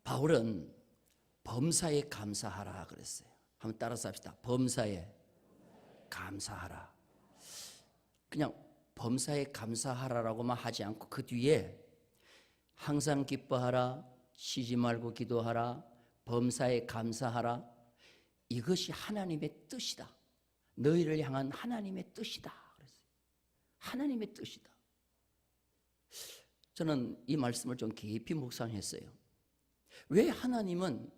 바울은 범사에 감사하라 그랬어요. 한번 따라서 합시다. 범사에 감사하라. 그냥 범사에 감사하라라고만 하지 않고 그 뒤에 항상 기뻐하라, 쉬지 말고 기도하라, 범사에 감사하라. 이것이 하나님의 뜻이다. 너희를 향한 하나님의 뜻이다 그랬어요. 하나님의 뜻이다. 저는 이 말씀을 좀 깊이 묵상했어요. 왜 하나님은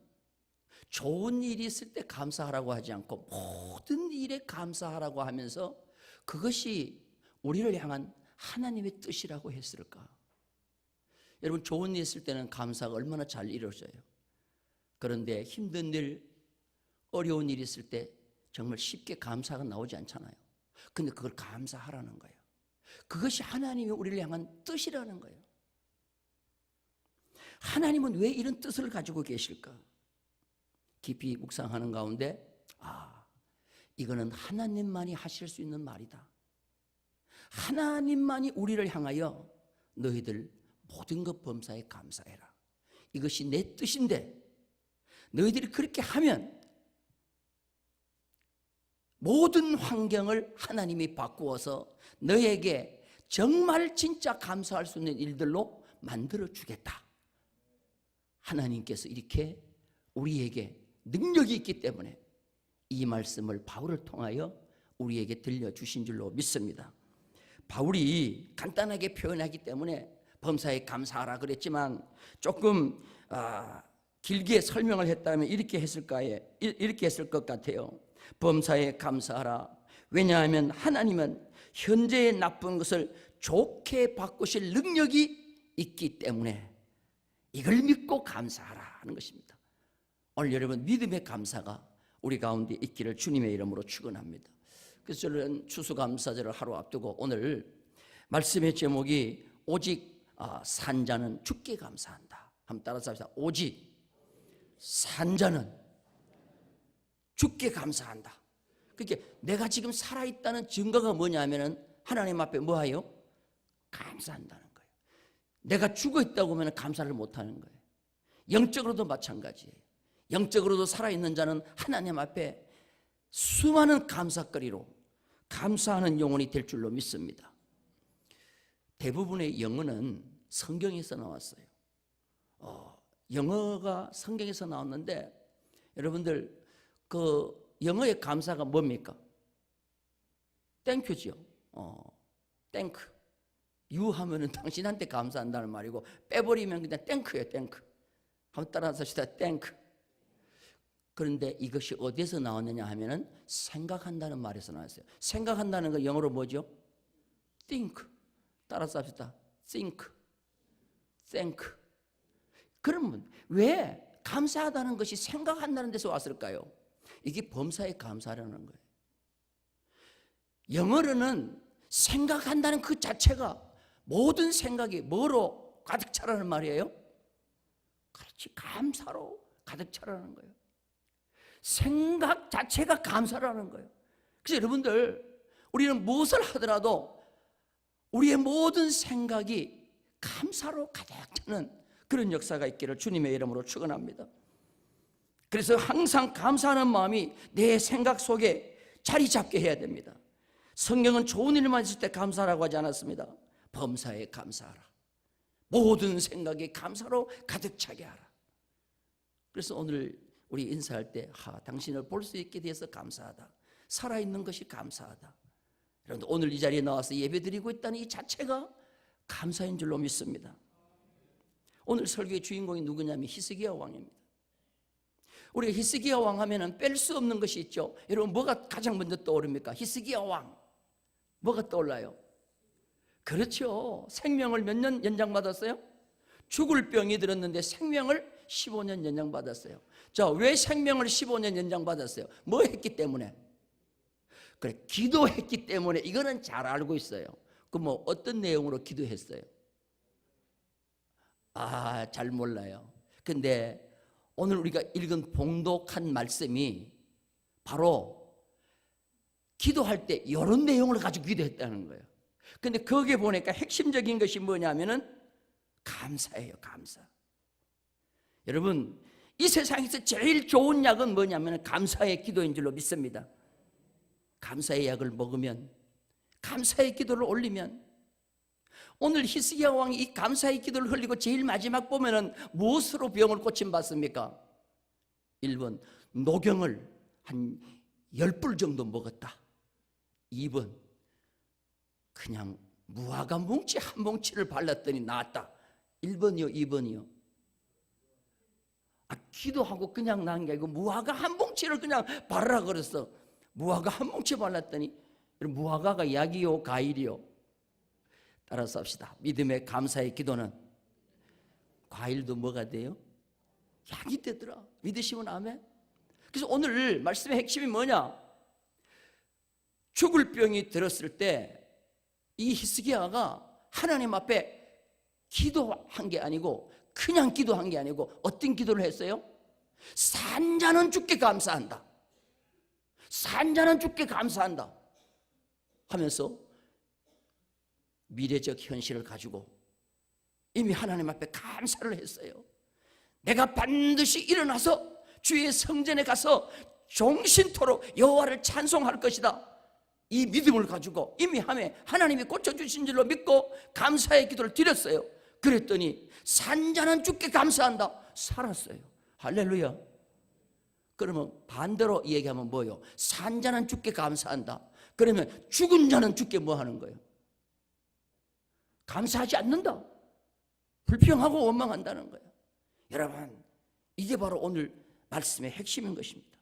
좋은 일이 있을 때 감사하라고 하지 않고 모든 일에 감사하라고 하면서 그것이 우리를 향한 하나님의 뜻이라고 했을까? 여러분, 좋은 일이 있을 때는 감사가 얼마나 잘 이루어져요. 그런데 힘든 일, 어려운 일이 있을 때 정말 쉽게 감사가 나오지 않잖아요. 근데 그걸 감사하라는 거예요. 그것이 하나님이 우리를 향한 뜻이라는 거예요. 하나님은 왜 이런 뜻을 가지고 계실까? 깊이 묵상하는 가운데 이거는 하나님만이 하실 수 있는 말이다. 하나님만이 우리를 향하여 너희들 모든 것 범사에 감사해라. 이것이 내 뜻인데 너희들이 그렇게 하면 모든 환경을 하나님이 바꾸어서 너에게 정말 진짜 감사할 수 있는 일들로 만들어 주겠다. 하나님께서 이렇게 우리에게 능력이 있기 때문에 이 말씀을 바울을 통하여 우리에게 들려주신 줄로 믿습니다. 바울이 간단하게 표현하기 때문에 범사에 감사하라 그랬지만 조금 길게 설명을 했다면 이렇게 했을 것 같아요. 범사에 감사하라. 왜냐하면 하나님은 현재의 나쁜 것을 좋게 바꾸실 능력이 있기 때문에 이걸 믿고 감사하라 하는 것입니다. 오늘 여러분, 믿음의 감사가 우리 가운데 있기를 주님의 이름으로 축원합니다. 그래서 저는 추수감사절을 하루 앞두고 오늘 말씀의 제목이 오직 산 자는 주께 감사한다. 한번 따라서 합시다. 오직 산 자는 주께 감사한다. 그러니까 내가 지금 살아있다는 증거가 뭐냐면 하나님 앞에 뭐하요? 감사한다는 거예요. 내가 죽어있다고 하면 감사를 못하는 거예요. 영적으로도 마찬가지예요. 영적으로도 살아있는 자는 하나님 앞에 수많은 감사거리로 감사하는 영혼이 될 줄로 믿습니다. 대부분의 영어는 성경에서 나왔어요. 영어가 성경에서 나왔는데 여러분들 그 영어의 감사가 뭡니까? 땡큐죠. 땡크. 유 하면은 당신한테 감사한다는 말이고 빼버리면 그냥 땡크예요. 땡크. 한번 따라서 합시다. 땡크. 그런데 이것이 어디에서 나왔느냐 하면은 생각한다는 말에서 나왔어요. 생각한다는 거 영어로 뭐죠? think. 따라서 합시다. think. thank. 그러면 왜 감사하다는 것이 생각한다는 데서 왔을까요? 이게 범사에 감사라는 거예요. 영어로는 생각한다는 그 자체가 모든 생각이 뭐로 가득 차라는 말이에요? 그렇지, 감사로 가득 차라는 거예요. 생각 자체가 감사라는 거예요. 그래서 여러분들, 우리는 무엇을 하더라도 우리의 모든 생각이 감사로 가득 차는 그런 역사가 있기를 주님의 이름으로 축원합니다. 그래서 항상 감사하는 마음이 내 생각 속에 자리 잡게 해야 됩니다. 성경은 좋은 일만 있을 때 감사라고 하지 않았습니다. 범사에 감사하라. 모든 생각이 감사로 가득 차게 하라. 그래서 오늘 우리 인사할 때 당신을 볼 수 있게 돼서 감사하다. 살아있는 것이 감사하다. 여러분들, 오늘 이 자리에 나와서 예배드리고 있다는 이 자체가 감사인 줄로 믿습니다. 오늘 설교의 주인공이 누구냐면 히스기야 왕입니다. 우리가 히스기야 왕 하면은 뺄 수 없는 것이 있죠. 여러분, 뭐가 가장 먼저 떠오릅니까? 히스기야 왕. 뭐가 떠올라요? 그렇죠. 생명을 몇 년 연장받았어요? 죽을 병이 들었는데 생명을 15년 연장받았어요. 자, 왜 생명을 15년 연장받았어요? 뭐 했기 때문에? 그래, 기도했기 때문에. 이거는 잘 알고 있어요. 그 뭐 어떤 내용으로 기도했어요? 잘 몰라요. 근데 오늘 우리가 읽은 봉독한 말씀이 바로 기도할 때 이런 내용을 가지고 기도했다는 거예요. 근데 거기에 보니까 핵심적인 것이 뭐냐면은 감사예요. 감사. 여러분, 이 세상에서 제일 좋은 약은 뭐냐면 감사의 기도인 줄로 믿습니다. 감사의 약을 먹으면, 감사의 기도를 올리면, 오늘 히스기야 왕이 이 감사의 기도를 흘리고 제일 마지막 보면은 무엇으로 병을 고침받습니까? 1번 노경을 한 10불 정도 먹었다. 2번 그냥 무화과 뭉치 한 뭉치를 발랐더니 나았다. 1번이요 2번이요? 기도하고 그냥 나은 게 아니고 무화과 한 뭉치를 그냥 바르라 그랬어. 무화과 한 뭉치 발랐더니, 무화과가 약이요 과일이요? 따라서 합시다. 믿음의 감사의 기도는 과일도 뭐가 돼요? 약이 되더라. 믿으시면 아멘. 그래서 오늘 말씀의 핵심이 뭐냐? 죽을 병이 들었을 때 이 히스기야가 하나님 앞에 기도한 게 아니고, 그냥 기도한 게 아니고 어떤 기도를 했어요? 산자는 주께 감사한다, 산자는 주께 감사한다 하면서 미래적 현실을 가지고 이미 하나님 앞에 감사를 했어요. 내가 반드시 일어나서 주의 성전에 가서 종신토록 여호와를 찬송할 것이다, 이 믿음을 가지고 이미 하나님이 고쳐주신 줄로 믿고 감사의 기도를 드렸어요. 그랬더니 산자는 주께 감사한다, 살았어요. 할렐루야. 그러면 반대로 얘기하면 뭐예요? 산자는 주께 감사한다. 그러면 죽은 자는 주께 뭐 하는 거예요? 감사하지 않는다. 불평하고 원망한다는 거예요. 여러분, 이게 바로 오늘 말씀의 핵심인 것입니다.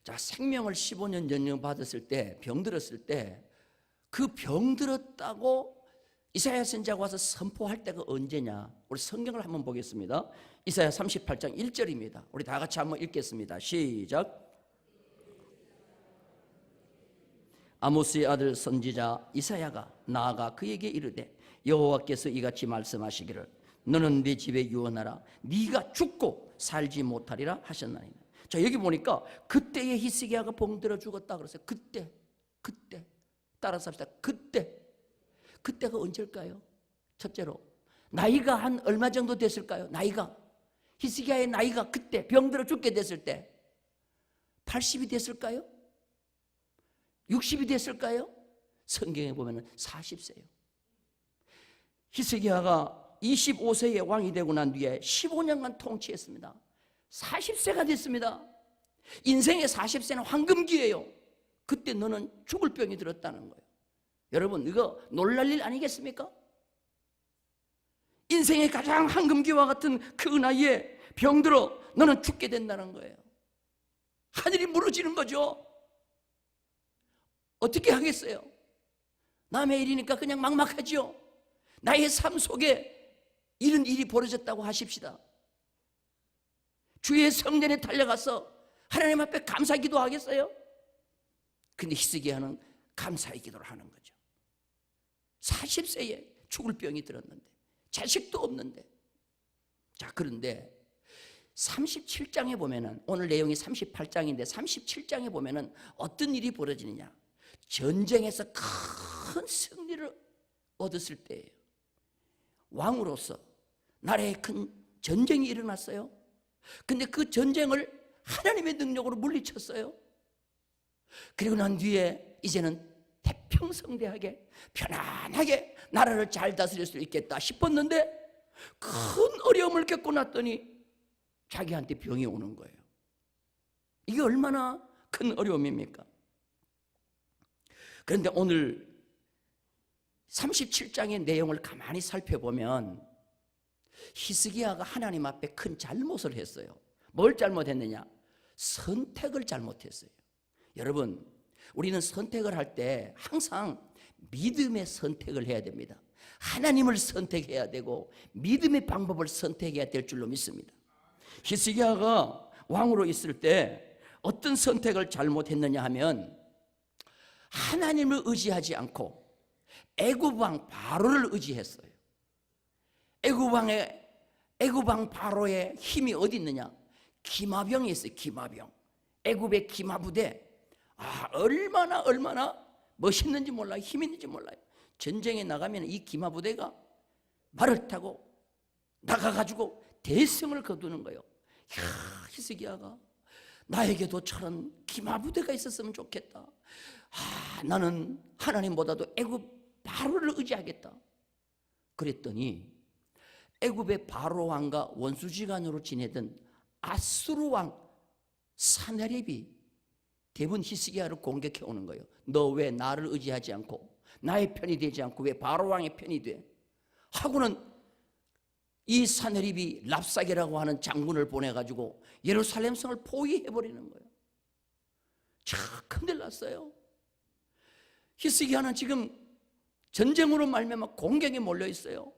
자, 생명을 15년 연명받았을 때, 병들었을 때, 그 병들었다고 이사야 선지자가 와서 선포할 때가 언제냐? 우리 성경을 한번 보겠습니다. 이사야 38장 1절입니다. 우리 다 같이 한번 읽겠습니다. 시작. 아모스의 아들 선지자 이사야가 나아가 그에게 이르되, 여호와께서 이같이 말씀하시기를 너는 내 집에 유언하라, 네가 죽고 살지 못하리라 하셨나니. 자, 여기 보니까 그때의 히스기야가 병들어 죽었다 그랬어요. 그때 따라서 합시다. 그때가 언제일까요? 첫째로 나이가 한 얼마 정도 됐을까요? 나이가, 히스기야의 나이가 그때 병들어 죽게 됐을 때 80이 됐을까요? 60이 됐을까요? 성경에 보면 40세예요. 히스기야가 25세에 왕이 되고 난 뒤에 15년간 통치했습니다. 40세가 됐습니다. 인생의 40세는 황금기예요. 그때 너는 죽을 병이 들었다는 거예요. 여러분, 이거 놀랄 일 아니겠습니까? 인생의 가장 황금기와 같은 그 나이에 병들어 너는 죽게 된다는 거예요. 하늘이 무너지는 거죠. 어떻게 하겠어요? 남의 일이니까 그냥 막막하죠. 나의 삶 속에 이런 일이 벌어졌다고 하십시다. 주의 성전에 달려가서 하나님 앞에 감사 기도하겠어요? 근데 히스기야는 감사의 기도를 하는 거죠. 40세에 죽을 병이 들었는데, 자식도 없는데. 자, 그런데 37장에 보면은, 오늘 내용이 38장인데 37장에 보면은 어떤 일이 벌어지느냐? 전쟁에서 큰 승리를 얻었을 때예요. 왕으로서 나라에 큰 전쟁이 일어났어요. 근데 그 전쟁을 하나님의 능력으로 물리쳤어요. 그리고 난 뒤에 이제는 태평성대하게 편안하게 나라를 잘 다스릴 수 있겠다 싶었는데, 큰 어려움을 겪고 났더니 자기한테 병이 오는 거예요. 이게 얼마나 큰 어려움입니까? 그런데 오늘 37장의 내용을 가만히 살펴보면 히스기야가 하나님 앞에 큰 잘못을 했어요. 뭘 잘못했느냐? 선택을 잘못했어요. 여러분, 우리는 선택을 할 때 항상 믿음의 선택을 해야 됩니다. 하나님을 선택해야 되고 믿음의 방법을 선택해야 될 줄로 믿습니다. 히스기야가 왕으로 있을 때 어떤 선택을 잘못했느냐 하면, 하나님을 의지하지 않고 애굽 왕 바로를 의지했어요. 애굽 왕 바로의 힘이 어디 있느냐? 기마병이 있어요. 기마병. 애굽의 기마부대. 얼마나 멋있는지 몰라요. 힘 있는지 몰라요. 전쟁에 나가면 이 기마부대가 말을 타고 나가가지고 대성을 거두는 거예요. 야, 히스기야가 나에게도 저런 기마부대가 있었으면 좋겠다. 나는 하나님보다도 애굽 바로를 의지하겠다. 그랬더니 애굽의 바로 왕과 원수지간으로 지내던 아수르 왕 사네립이 대부분 히스기야를 공격해 오는 거예요. 너 왜 나를 의지하지 않고 나의 편이 되지 않고 왜 바로 왕의 편이 돼? 하고는 이 사네립이 랍사게라고 하는 장군을 보내가지고 예루살렘 성을 포위해버리는 거예요. 참 큰일 났어요. 히스기야는 지금 전쟁으로 말미암아 공격에 몰려 있어요.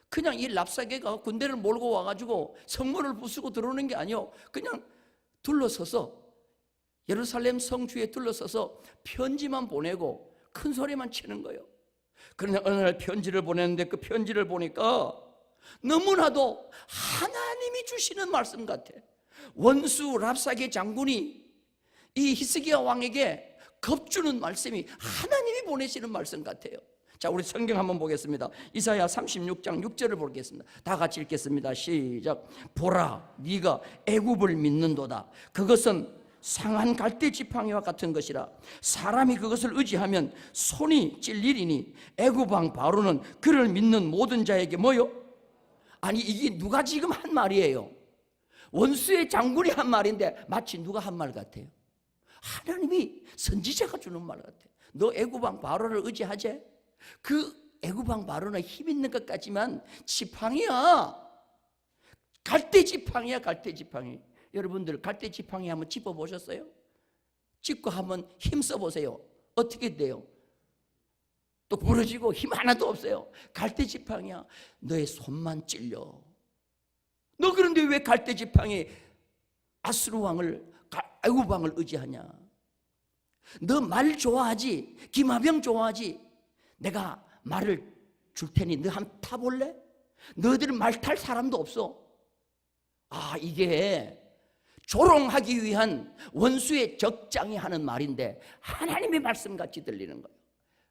그냥 이 랍사게가 군대를 몰고 와가지고 성문을 부수고 들어오는 게 아니요, 그냥 둘러서서 예루살렘 성주에 둘러서서 편지만 보내고 큰 소리만 치는 거예요. 그러나 어느 날 편지를 보냈는데 그 편지를 보니까 너무나도 하나님이 주시는 말씀 같아. 원수 랍사게 장군이 이 히스기야 왕에게 겁주는 말씀이 하나님이 보내시는 말씀 같아요. 자, 우리 성경 한번 보겠습니다. 이사야 36장 6절을 보겠습니다. 다 같이 읽겠습니다. 시작. 보라, 네가 애굽을 믿는도다. 그것은 상한 갈대 지팡이와 같은 것이라. 사람이 그것을 의지하면 손이 찔리리니 애굽 왕 바로는 그를 믿는 모든 자에게 뭐요? 아니, 이게 누가 지금 한 말이에요? 원수의 장군이 한 말인데 마치 누가 한 말 같아요? 하나님이 선지자가 주는 말 같아요. 너 애굽 왕 바로를 의지하지? 그 애굽 왕 바로는 힘 있는 것 같지만 지팡이야. 갈대 지팡이야, 갈대 지팡이. 여러분들 갈대 지팡이 한번 짚어보셨어요? 짚고 한번 힘써 보세요. 어떻게 돼요? 또 부러지고 힘 하나도 없어요. 갈대 지팡이야. 너의 손만 찔려. 너 그런데 왜 갈대 지팡이 아수르 왕을, 애굽 왕을 의지하냐? 너 말 좋아하지? 기마병 좋아하지? 내가 말을 줄 테니 너 한번 타볼래? 너희들 말 탈 사람도 없어. 이게 조롱하기 위한 원수의 적장이 하는 말인데 하나님의 말씀같이 들리는 거예요.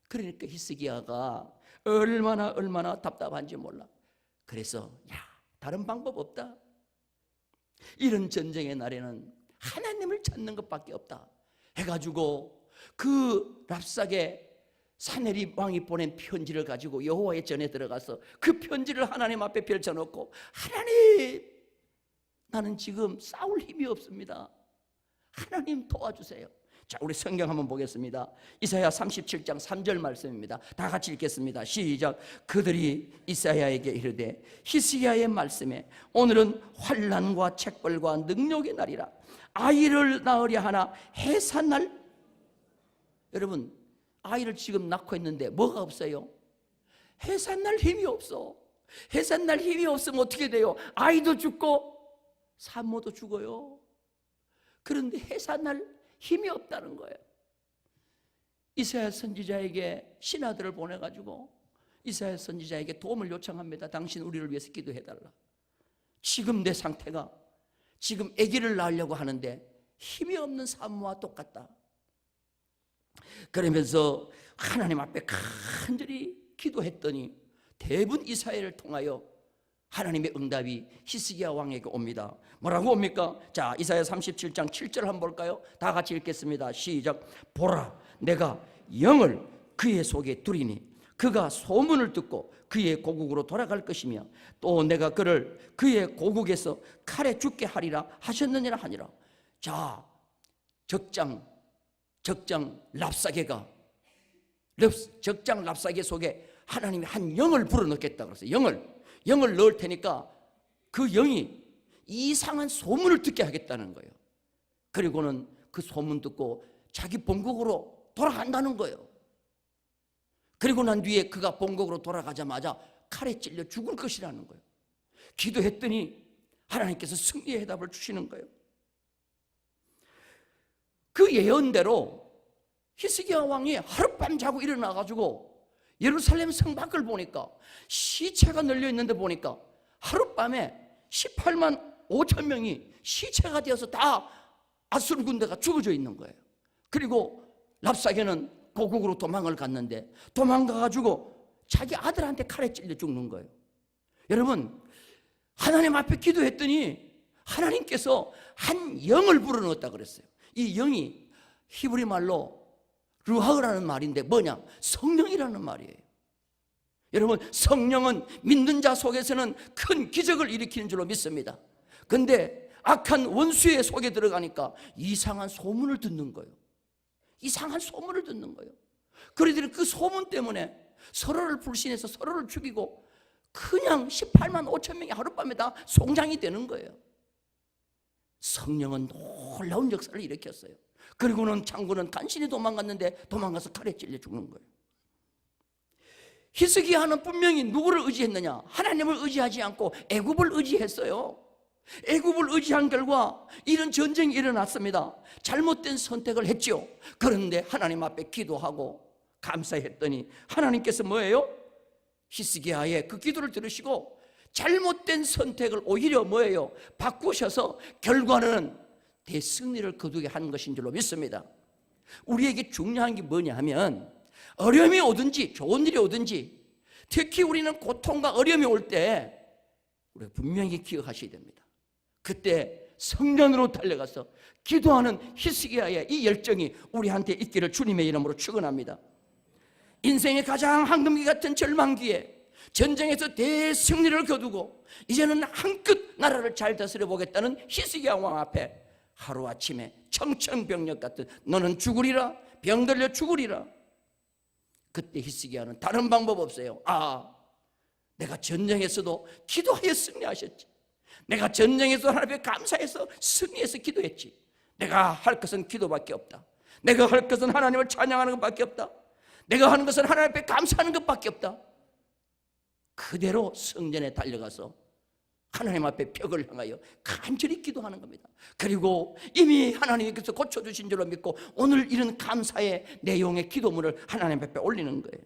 그러니까 히스기야가 얼마나 답답한지 몰라. 그래서 다른 방법 없다. 이런 전쟁의 날에는 하나님을 찾는 것밖에 없다 해가지고 그 랍사게 사네립 왕이 보낸 편지를 가지고 여호와의 전에 들어가서 그 편지를 하나님 앞에 펼쳐놓고, 하나님, 나는 지금 싸울 힘이 없습니다. 하나님 도와주세요. 자, 우리 성경 한번 보겠습니다. 이사야 37장 3절 말씀입니다. 다 같이 읽겠습니다. 시작. 그들이 이사야에게 이르되 히스기야의 말씀에 오늘은 환난과 책벌과 능력의 날이라. 아이를 낳으려 하나 해산날. 여러분, 아이를 지금 낳고 있는데 뭐가 없어요? 해산날 힘이 없어. 해산날 힘이 없으면 어떻게 돼요? 아이도 죽고 산모도 죽어요. 그런데 해산날 힘이 없다는 거예요. 이사야 선지자에게 신하들을 보내가지고 이사야 선지자에게 도움을 요청합니다. 당신 우리를 위해서 기도해달라. 지금 내 상태가 지금 아기를 낳으려고 하는데 힘이 없는 산모와 똑같다. 그러면서 하나님 앞에 간절히 기도했더니 대부분 이사야를 통하여 하나님의 응답이 히스기야 왕에게 옵니다. 뭐라고 옵니까? 자, 이사야 37장 7절 한번 볼까요? 다 같이 읽겠습니다. 시작. 보라, 내가 영을 그의 속에 두리니 그가 소문을 듣고 그의 고국으로 돌아갈 것이며 또 내가 그를 그의 고국에서 칼에 죽게 하리라 하셨느니라 하니라. 자, 적장 랍사게가 적장 랍사게 속에 하나님이 한 영을 불어넣겠다 그랬어요. 영을 넣을 테니까 그 영이 이상한 소문을 듣게 하겠다는 거예요. 그리고는 그 소문 듣고 자기 본국으로 돌아간다는 거예요. 그리고 난 뒤에 그가 본국으로 돌아가자마자 칼에 찔려 죽을 것이라는 거예요. 기도했더니 하나님께서 승리의 해답을 주시는 거예요. 그 예언대로 히스기야 왕이 하룻밤 자고 일어나가지고 예루살렘 성 밖을 보니까 시체가 널려 있는데 보니까 하룻밤에 18만 5천 명이 시체가 되어서 다 아수르 군대가 죽어져 있는 거예요. 그리고 랍사게는 고국으로 도망을 갔는데 도망가가지고 자기 아들한테 칼에 찔려 죽는 거예요. 여러분, 하나님 앞에 기도했더니 하나님께서 한 영을 불어넣었다 그랬어요. 이 영이 히브리 말로 르하흐라는 말인데 뭐냐? 성령이라는 말이에요. 여러분, 성령은 믿는 자 속에서는 큰 기적을 일으키는 줄로 믿습니다. 근데 악한 원수의 속에 들어가니까 이상한 소문을 듣는 거예요. 이상한 소문을 듣는 거예요. 그들은 그 소문 때문에 서로를 불신해서 서로를 죽이고 그냥 18만 5천 명이 하룻밤에 다 송장이 되는 거예요. 성령은 놀라운 역사를 일으켰어요. 그리고는 장군은 간신히 도망갔는데 도망가서 칼에 찔려 죽는 거예요. 히스기야는 분명히 누구를 의지했느냐? 하나님을 의지하지 않고 애굽을 의지했어요. 애굽을 의지한 결과 이런 전쟁이 일어났습니다. 잘못된 선택을 했죠. 그런데 하나님 앞에 기도하고 감사했더니 하나님께서 뭐예요? 히스기야의 그 기도를 들으시고 잘못된 선택을 오히려 뭐예요? 바꾸셔서 결과는 대승리를 거두게 한 것인 줄로 믿습니다. 우리에게 중요한 게 뭐냐 하면 어려움이 오든지 좋은 일이 오든지 특히 우리는 고통과 어려움이 올 때 우리가 분명히 기억하셔야 됩니다. 그때 성전으로 달려가서 기도하는 히스기야의 이 열정이 우리한테 있기를 주님의 이름으로 축원합니다. 인생의 가장 황금기 같은 절망기에 전쟁에서 대승리를 거두고 이제는 한껏 나라를 잘 다스려 보겠다는 히스기야 왕 앞에 하루아침에 청천벽력 같은 너는 죽으리라, 병들려 죽으리라. 그때 히스기야는 다른 방법 없어요. 내가 전쟁에서도 기도하여 승리하셨지. 내가 전쟁에서 하나님 앞에 감사해서 승리해서 기도했지. 내가 할 것은 기도밖에 없다. 내가 할 것은 하나님을 찬양하는 것밖에 없다. 내가 하는 것은 하나님 앞에 감사하는 것밖에 없다. 그대로 성전에 달려가서 하나님 앞에 벽을 향하여 간절히 기도하는 겁니다. 그리고 이미 하나님께서 고쳐주신 줄로 믿고 오늘 이런 감사의 내용의 기도문을 하나님 앞에 올리는 거예요.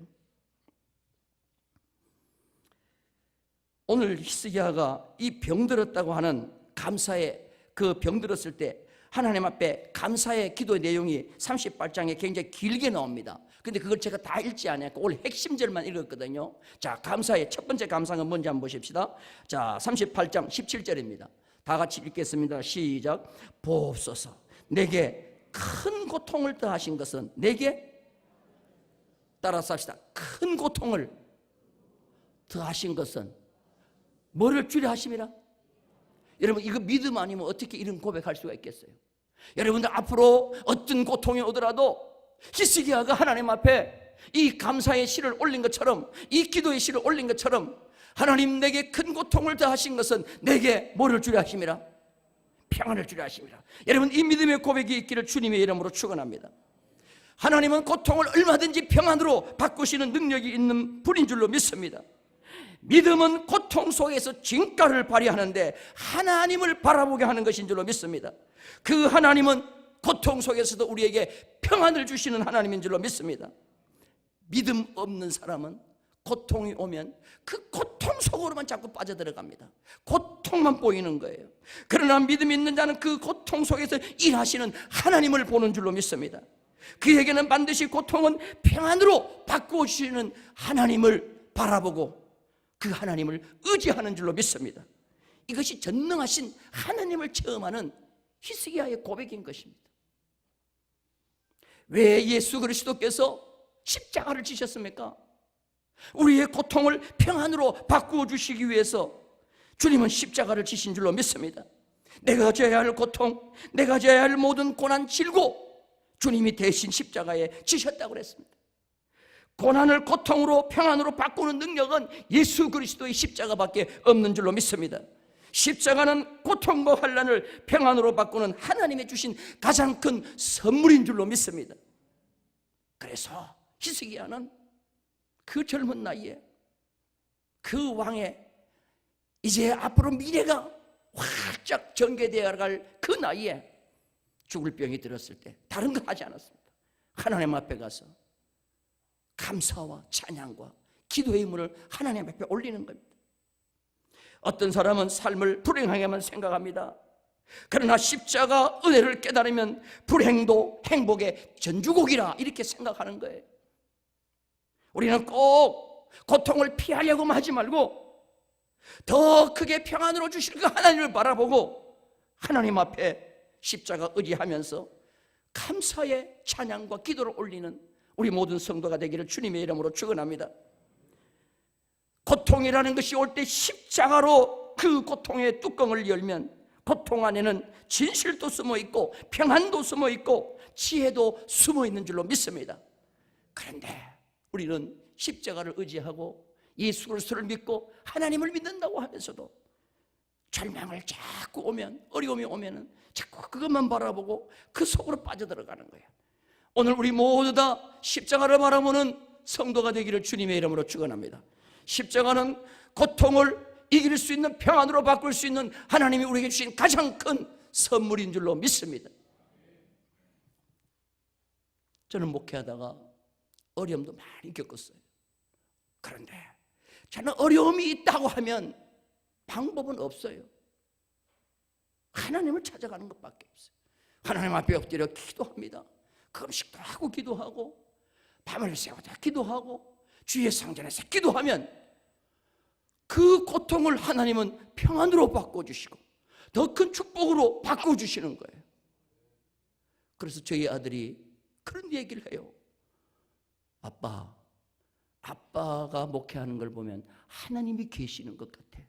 오늘 히스기야가 이 병들었다고 하는 감사의 그 병들었을 때 하나님 앞에 감사의 기도의 내용이 38장에 굉장히 길게 나옵니다. 근데 그걸 제가 다 읽지 않았고 오늘 핵심절만 읽었거든요. 자, 감사의 첫 번째 감사는 뭔지 한번 보십시다. 자, 38장 17절입니다. 다 같이 읽겠습니다. 시작. 보옵소서. 내게 큰 고통을 더하신 것은 내게 따라서 합시다. 큰 고통을 더하신 것은 뭐를 주려 하심이라? 여러분, 이거 믿음 아니면 어떻게 이런 고백할 수가 있겠어요? 여러분들 앞으로 어떤 고통이 오더라도 히스기야가 하나님 앞에 이 감사의 시를 올린 것처럼, 이 기도의 시를 올린 것처럼 하나님 내게 큰 고통을 더하신 것은 내게 뭐를 주려 하심이라? 평안을 주려 하심이라. 여러분, 이 믿음의 고백이 있기를 주님의 이름으로 축원합니다. 하나님은 고통을 얼마든지 평안으로 바꾸시는 능력이 있는 분인 줄로 믿습니다. 믿음은 고통 속에서 진가를 발휘하는데 하나님을 바라보게 하는 것인 줄로 믿습니다. 그 하나님은 고통 속에서도 우리에게 평안을 주시는 하나님인 줄로 믿습니다. 믿음 없는 사람은 고통이 오면 그 고통 속으로만 자꾸 빠져들어갑니다. 고통만 보이는 거예요. 그러나 믿음 있는 자는 그 고통 속에서 일하시는 하나님을 보는 줄로 믿습니다. 그에게는 반드시 고통은 평안으로 바꾸어 주시는 하나님을 바라보고 그 하나님을 의지하는 줄로 믿습니다. 이것이 전능하신 하나님을 체험하는 히스기야의 고백인 것입니다. 왜 예수 그리스도께서 십자가를 지셨습니까? 우리의 고통을 평안으로 바꾸어 주시기 위해서 주님은 십자가를 지신 줄로 믿습니다. 내가 져야 할 고통, 내가 져야 할 모든 고난 질고 주님이 대신 십자가에 지셨다고 그랬습니다. 고난을 고통으로 평안으로 바꾸는 능력은 예수 그리스도의 십자가밖에 없는 줄로 믿습니다. 십자가는 고통과 환난을 평안으로 바꾸는 하나님의 주신 가장 큰 선물인 줄로 믿습니다. 그래서 히스기야는 그 젊은 나이에 그 왕의 이제 앞으로 미래가 활짝 전개되어 갈 그 나이에 죽을 병이 들었을 때 다른 거 하지 않았습니다. 하나님 앞에 가서 감사와 찬양과 기도의 문을 하나님 앞에 올리는 겁니다. 어떤 사람은 삶을 불행하게만 생각합니다. 그러나 십자가 은혜를 깨달으면 불행도 행복의 전주곡이라 이렇게 생각하는 거예요. 우리는 꼭 고통을 피하려고만 하지 말고 더 크게 평안으로 주실 그 하나님을 바라보고 하나님 앞에 십자가 의지하면서 감사의 찬양과 기도를 올리는 우리 모든 성도가 되기를 주님의 이름으로 축원합니다. 고통이라는 것이 올 때 십자가로 그 고통의 뚜껑을 열면 고통 안에는 진실도 숨어 있고 평안도 숨어 있고 지혜도 숨어 있는 줄로 믿습니다. 그런데 우리는 십자가를 의지하고 예수 그리스도를 믿고 하나님을 믿는다고 하면서도 절망을 자꾸 오면, 어려움이 오면은 자꾸 그것만 바라보고 그 속으로 빠져들어가는 거예요. 오늘 우리 모두 다 십자가를 바라보는 성도가 되기를 주님의 이름으로 축원합니다. 십자가는 고통을 이길 수 있는, 평안으로 바꿀 수 있는 하나님이 우리에게 주신 가장 큰 선물인 줄로 믿습니다. 저는 목회하다가 어려움도 많이 겪었어요. 그런데 저는 어려움이 있다고 하면 방법은 없어요. 하나님을 찾아가는 것밖에 없어요. 하나님 앞에 엎드려 기도합니다. 금식도 하고 기도하고 밤을 새우다 기도하고 주의 상전에서 기도하면 그 고통을 하나님은 평안으로 바꿔주시고 더 큰 축복으로 바꿔주시는 거예요. 그래서 저희 아들이 그런 얘기를 해요. 아빠가 목회하는 걸 보면 하나님이 계시는 것 같아.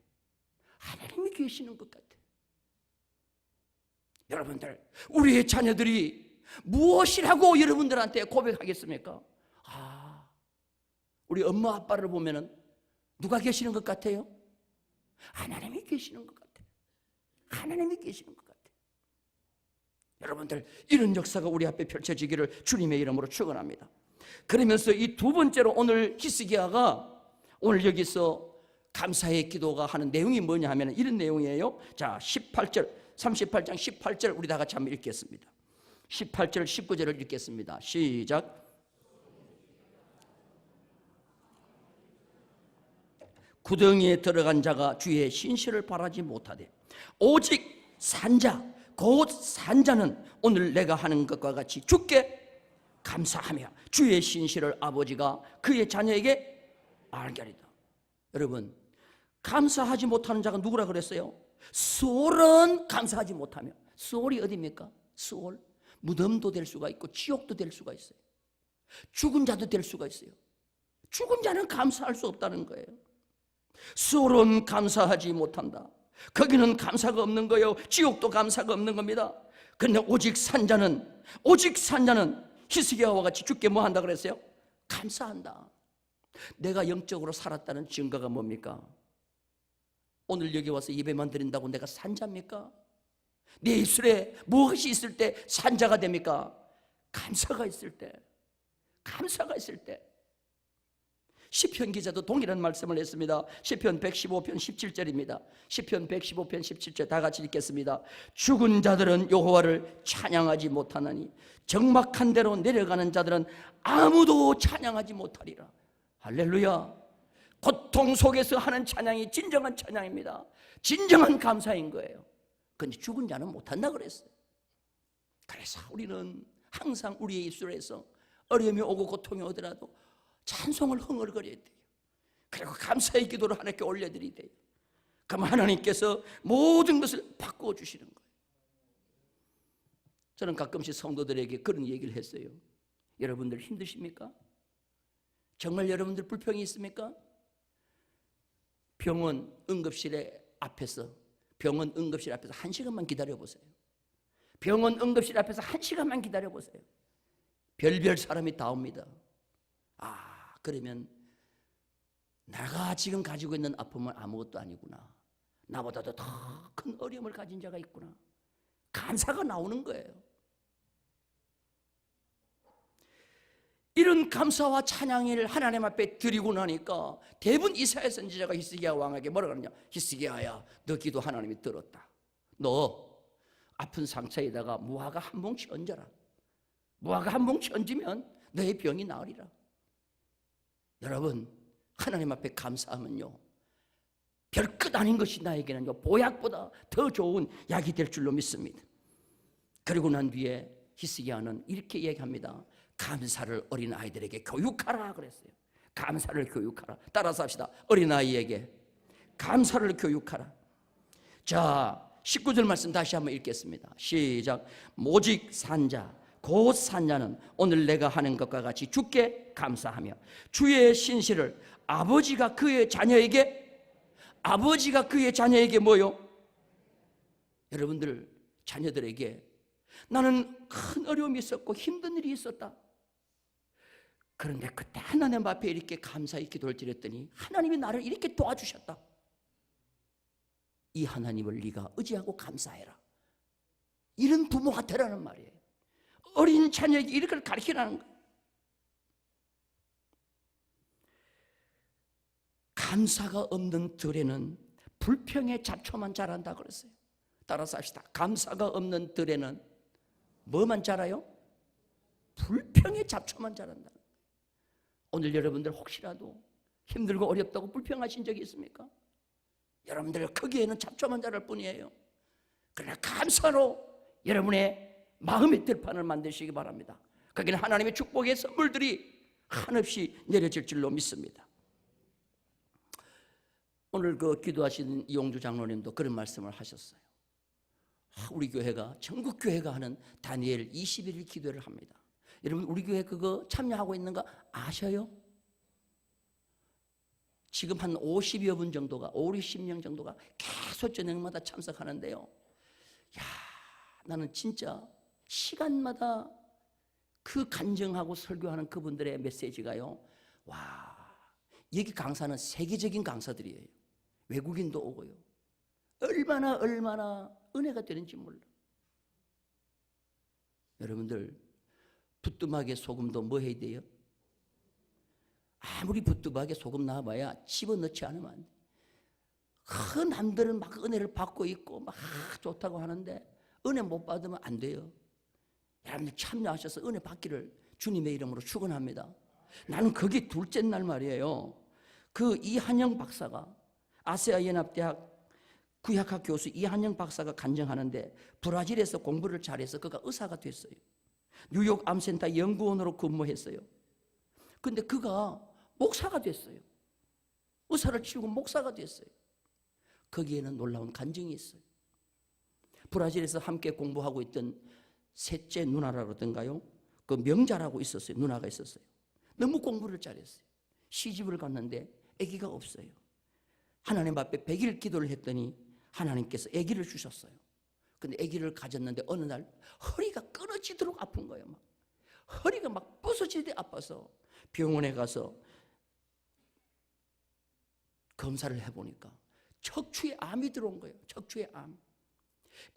하나님이 계시는 것 같아. 여러분들, 우리의 자녀들이 무엇이라고 여러분들한테 고백하겠습니까? 우리 엄마 아빠를 보면은 누가 계시는 것 같아요? 하나님이 계시는 것 같아요. 하나님이 계시는 것 같아요. 여러분들, 이런 역사가 우리 앞에 펼쳐지기를 주님의 이름으로 축원합니다. 그러면서 이 두 번째로 오늘 히스기야가 오늘 여기서 감사의 기도가 하는 내용이 뭐냐 하면 이런 내용이에요. 자, 38장 18절 우리 다 같이 한번 읽겠습니다. 18절 19절을 읽겠습니다. 시작. 구덩이에 들어간 자가 주의 신실을 바라지 못하되 오직 산자 곧 산자는 오늘 내가 하는 것과 같이 주께 감사하며 주의 신실을 아버지가 그의 자녀에게 알게 하리다. 여러분, 감사하지 못하는 자가 누구라 그랬어요? 수월은 감사하지 못하며. 수월이 어디입니까? 수월, 무덤도 될 수가 있고 지옥도 될 수가 있어요. 죽은 자도 될 수가 있어요. 죽은 자는 감사할 수 없다는 거예요. 수월은 감사하지 못한다. 거기는 감사가 없는 거예요. 지옥도 감사가 없는 겁니다. 그런데 오직 산자는 히스기야와 같이 주께 뭐 한다 그랬어요? 감사한다. 내가 영적으로 살았다는 증거가 뭡니까? 오늘 여기 와서 예배만 드린다고 내가 산자입니까? 내 입술에 무엇이 있을 때 산자가 됩니까? 감사가 있을 때. 감사가 있을 때. 시편 기자도 동일한 말씀을 했습니다. 시편 115편 17절입니다. 시편 115편 17절 다 같이 읽겠습니다. 죽은 자들은 여호와를 찬양하지 못하나니 적막한 데로 내려가는 자들은 아무도 찬양하지 못하리라. 할렐루야. 고통 속에서 하는 찬양이 진정한 찬양입니다. 진정한 감사인 거예요. 그런데 죽은 자는 못한다 그랬어요. 그래서 우리는 항상 우리의 입술에서 어려움이 오고 고통이 오더라도 찬송을 흥얼거려야 돼요. 그리고 감사의 기도를 하나님께 올려드려야 돼요. 그러면 하나님께서 모든 것을 바꾸어 주시는 거예요. 저는 가끔씩 성도들에게 그런 얘기를 했어요. 여러분들 힘드십니까? 정말 여러분들 불평이 있습니까? 병원 응급실 앞에서 1시간만 기다려보세요. 병원 응급실 앞에서 1시간만 기다려보세요. 별별 사람이 다 옵니다. 그러면 내가 지금 가지고 있는 아픔은 아무것도 아니구나. 나보다도 더 큰 어려움을 가진 자가 있구나. 감사가 나오는 거예요. 이런 감사와 찬양을 하나님 앞에 드리고 나니까 대부분 이사야 선지자가 히스기야 왕에게 뭐라 그러냐. 히스기야야, 너 기도 하나님이 들었다. 너 아픈 상처에다가 무화과 한 봉지 얹어라. 무화과 한 봉지 얹으면 너의 병이 나으리라. 여러분, 하나님 앞에 감사하면요, 별것 아닌 것이 나에게는요 보약보다 더 좋은 약이 될 줄로 믿습니다. 그리고 난 뒤에 히스기야는 이렇게 얘기합니다. 감사를 어린아이들에게 교육하라 그랬어요. 감사를 교육하라. 따라서 합시다. 어린아이에게 감사를 교육하라. 자, 19절 말씀 다시 한번 읽겠습니다. 시작. 오직 산자 곧 산자는 오늘 내가 하는 것과 같이 주께 감사하며 주의 신실을 아버지가 그의 자녀에게 뭐요? 여러분들 자녀들에게 나는 큰 어려움이 있었고 힘든 일이 있었다. 그런데 그때 하나님 앞에 이렇게 감사의 기도를 드렸더니 하나님이 나를 이렇게 도와주셨다. 이 하나님을 네가 의지하고 감사해라. 이런 부모가 되라는 말이에요. 어린 자녀에게 이렇게 가르치라는 거예요. 감사가 없는 들에는 불평의 잡초만 자란다 그랬어요. 따라서 합시다. 감사가 없는 들에는 뭐만 자라요? 불평의 잡초만 자란다. 오늘 여러분들 혹시라도 힘들고 어렵다고 불평하신 적이 있습니까? 여러분들 거기에는 잡초만 자랄 뿐이에요. 그러나 감사로 여러분의 마음의 들판을 만드시기 바랍니다. 거기는 하나님의 축복의 선물들이 한없이 내려질 줄로 믿습니다. 오늘 그 기도하시는 이용주 장로님도 그런 말씀을 하셨어요. 우리 교회가 전국 교회가 하는 다니엘 21일 기도를 합니다. 여러분 우리 교회 그거 참여하고 있는 거 아셔요? 지금 한 50여 분 정도가 50명 정도가 계속 저녁마다 참석하는데요. 야, 나는 진짜 시간마다 그 간증하고 설교하는 그분들의 메시지가요. 와, 여기 강사는 세계적인 강사들이에요. 외국인도 오고요. 얼마나 은혜가 되는지 몰라. 여러분들 부뚜막에 소금도 뭐 해야 돼요? 아무리 부뚜막에 소금 넣어봐야 집어넣지 않으면 안 돼. 그 남들은 막 은혜를 받고 있고 막 좋다고 하는데 은혜 못 받으면 안 돼요. 여러분들 참여하셔서 은혜 받기를 주님의 이름으로 축원합니다. 나는 그게 둘째 날 말이에요. 그 이한영 박사가 아세아 연합대학 구약학 교수 이한영 박사가 간증하는데 브라질에서 공부를 잘해서 그가 의사가 됐어요. 뉴욕 암센터 연구원으로 근무했어요. 근데 그가 목사가 됐어요. 의사를 치우고 목사가 됐어요. 거기에는 놀라운 간증이 있어요. 브라질에서 함께 공부하고 있던 셋째 누나라던가요, 그 명자라고 있었어요. 누나가 있었어요. 너무 공부를 잘했어요. 시집을 갔는데 아기가 없어요. 하나님 앞에 100일 기도를 했더니 하나님께서 아기를 주셨어요. 근데 아기를 가졌는데 어느 날 허리가 끊어지도록 아픈 거예요. 막 허리가 막 부서지듯 아파서 병원에 가서 검사를 해보니까 척추에 암이 들어온 거예요. 척추에 암.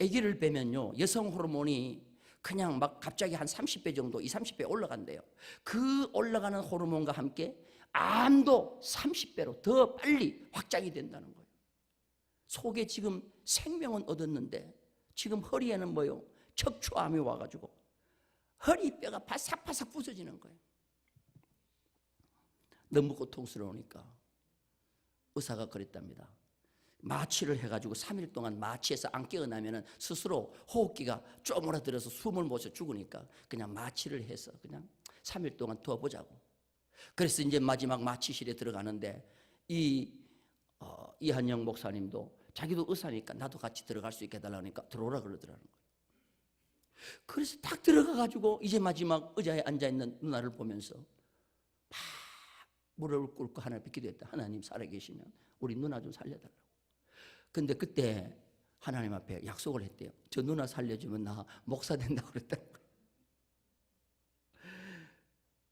아기를 빼면요, 여성 호르몬이 그냥 막 갑자기 한 30배 정도, 30배 올라간대요. 그 올라가는 호르몬과 함께 암도 30배로 더 빨리 확장이 된다는 거예요. 속에 지금 생명은 얻었는데 지금 허리에는 뭐요? 척추암이 와가지고 허리뼈가 바삭바삭 부서지는 거예요. 너무 고통스러우니까 의사가 그랬답니다. 마취를 해가지고 3일 동안 마취해서 안 깨어나면 스스로 호흡기가 쪼물어들어서 숨을 못 쉬어 죽으니까 그냥 마취를 해서 그냥 3일 동안 두어보자고. 그래서 이제 마지막 마취실에 들어가는데 이한영 목사님도 자기도 의사니까 나도 같이 들어갈 수 있게 해달라니까 들어오라 그러더라는 거예요. 그래서 딱 들어가가지고 이제 마지막 의자에 앉아있는 누나를 보면서 막 무릎을 꿇고 하나님께 기도했다. 하나님 살아계시면 우리 누나 좀 살려달라고. 근데 그때 하나님 앞에 약속을 했대요. 저 누나 살려주면 나 목사 된다고 그랬다는 거예요.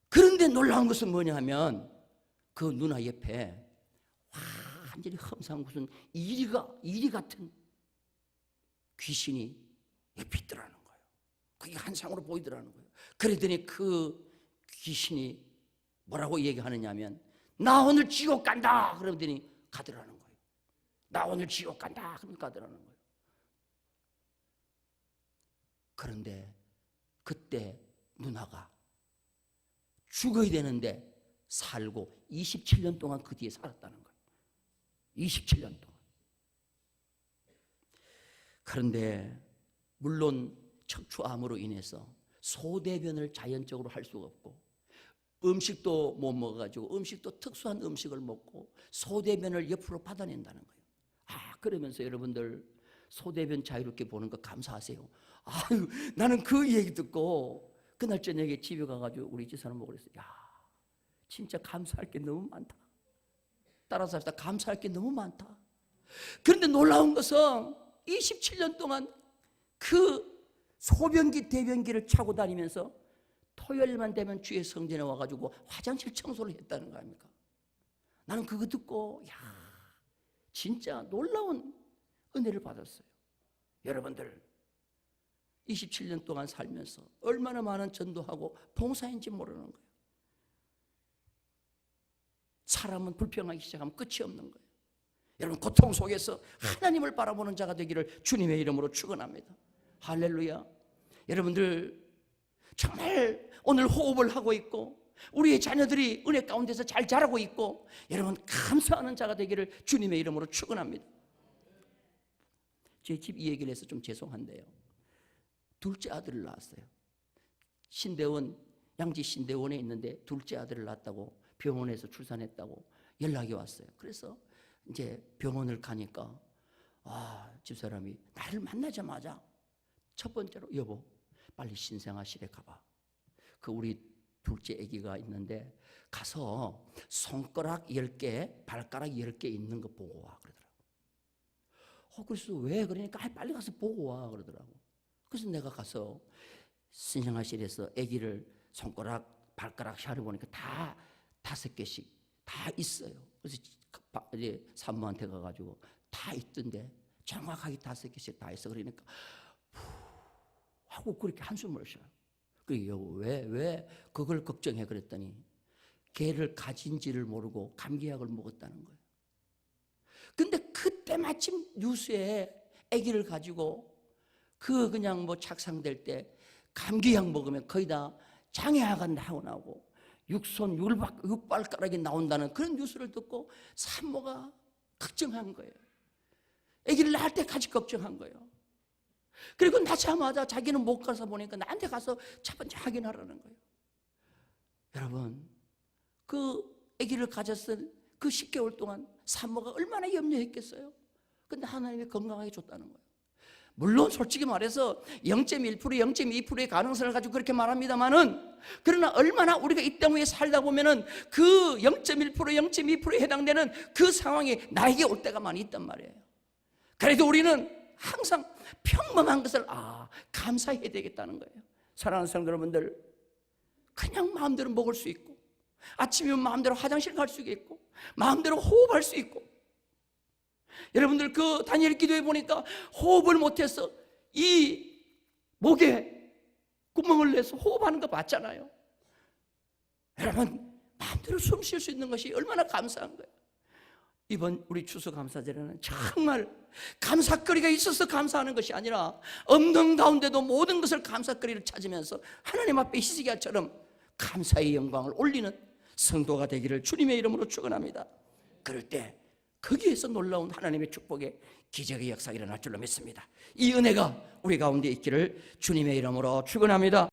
그런데 놀라운 것은 뭐냐 하면 그 누나 옆에 완전히 험상 무슨 이리 같은 귀신이 옆에 있더라는 거예요. 그게 한상으로 보이더라는 거예요. 그러더니 그 귀신이 뭐라고 얘기하느냐 하면 나 오늘 지옥 간다 그러더니 가더라는 거예요. 나 오늘 지옥 간다 그러면 가더라는 거예요. 그런데 그때 누나가 죽어야 되는데 살고 27년 동안 그 뒤에 살았다는 거예요. 27년 동안. 그런데 물론 척추암으로 인해서 소대변을 자연적으로 할 수가 없고 음식도 못 먹어가지고 음식도 특수한 음식을 먹고 소대변을 옆으로 받아낸다는 거예요. 그러면서 여러분들 소대변 자유롭게 보는 거 감사하세요. 아유, 나는 그 얘기 듣고 그날 저녁에 집에 가가지고 우리 집사람 보고 그랬어요. 야, 진짜 감사할 게 너무 많다. 따라서 합시다. 감사할 게 너무 많다. 그런데 놀라운 것은 27년 동안 그 소변기 대변기를 차고 다니면서 토요일만 되면 주의 성전에 와가지고 화장실 청소를 했다는 거 아닙니까? 나는 그거 듣고 야, 진짜 놀라운 은혜를 받았어요. 여러분들 27년 동안 살면서 얼마나 많은 전도하고 봉사인지 모르는 거예요. 사람은 불평하기 시작하면 끝이 없는 거예요. 여러분 고통 속에서 하나님을 바라보는 자가 되기를 주님의 이름으로 축원합니다. 할렐루야. 여러분들 정말 오늘 호흡을 하고 있고 우리의 자녀들이 은혜 가운데서 잘 자라고 있고 여러분 감사하는 자가 되기를 주님의 이름으로 축원합니다. 제 집 이 얘기를 해서 좀 죄송한데요. 둘째 아들을 낳았어요. 신대원, 양지 신대원에 있는데 둘째 아들을 낳았다고 병원에서 출산했다고 연락이 왔어요. 그래서 이제 병원을 가니까 집사람이 나를 만나자마자 첫 번째로 여보 빨리 신생아실에 가봐. 그 우리 둘째 아기가 있는데 가서 손가락 10개 발가락 10개 있는 거 보고 와 그러더라고. 그래서 왜 그러니까 빨리 가서 보고 와 그러더라고. 그래서 내가 가서 신생아실에서 아기를 손가락 발가락 샤를 보니까 다 5개씩 다 있어요. 그래서 이제 산모한테 가가지고 다 있던데 정확하게 5개씩 다 있어. 그러니까 하고 그렇게 한숨을 쉬어요. 왜 그걸 걱정해 그랬더니 걔를 가진지를 모르고 감기약을 먹었다는 거예요. 근데 그때 마침 뉴스에 아기를 가지고 그냥 뭐 착상될 때 감기약 먹으면 거의 다 장애아가 나오고 육손 육발가락이 나온다는 그런 뉴스를 듣고 산모가 걱정한 거예요. 아기를 낳을 때까지 걱정한 거예요. 그리고 낳자마자 자기는 못 가서 보니까 나한테 가서 첫 번째 확인하라는 거예요. 여러분 그 아기를 가졌을 그 10개월 동안 산모가 얼마나 염려했겠어요. 근데 하나님이 건강하게 줬다는 거예요. 물론 솔직히 말해서 0.1%, 0.2%의 가능성을 가지고 그렇게 말합니다만은 그러나 얼마나 우리가 이 땅 위에 살다 보면은 그 0.1%, 0.2%에 해당되는 그 상황이 나에게 올 때가 많이 있단 말이에요. 그래도 우리는 항상 평범한 것을 감사해야 되겠다는 거예요. 사랑하는 성도 여러분들, 그냥 마음대로 먹을 수 있고 아침이면 마음대로 화장실 갈 수 있고 마음대로 호흡할 수 있고 여러분들 그 다니엘 기도해 보니까 호흡을 못해서 이 목에 구멍을 내서 호흡하는 거 봤잖아요. 여러분 마음대로 숨 쉴 수 있는 것이 얼마나 감사한 거예요. 이번 우리 추수감사절에는 정말 감사거리가 있어서 감사하는 것이 아니라 없는 가운데도 모든 것을 감사거리를 찾으면서 하나님 앞에 히스기야처럼 감사의 영광을 올리는 성도가 되기를 주님의 이름으로 축원합니다. 그럴 때 거기에서 놀라운 하나님의 축복의 기적의 역사가 일어날 줄로 믿습니다. 이 은혜가 우리 가운데 있기를 주님의 이름으로 축원합니다.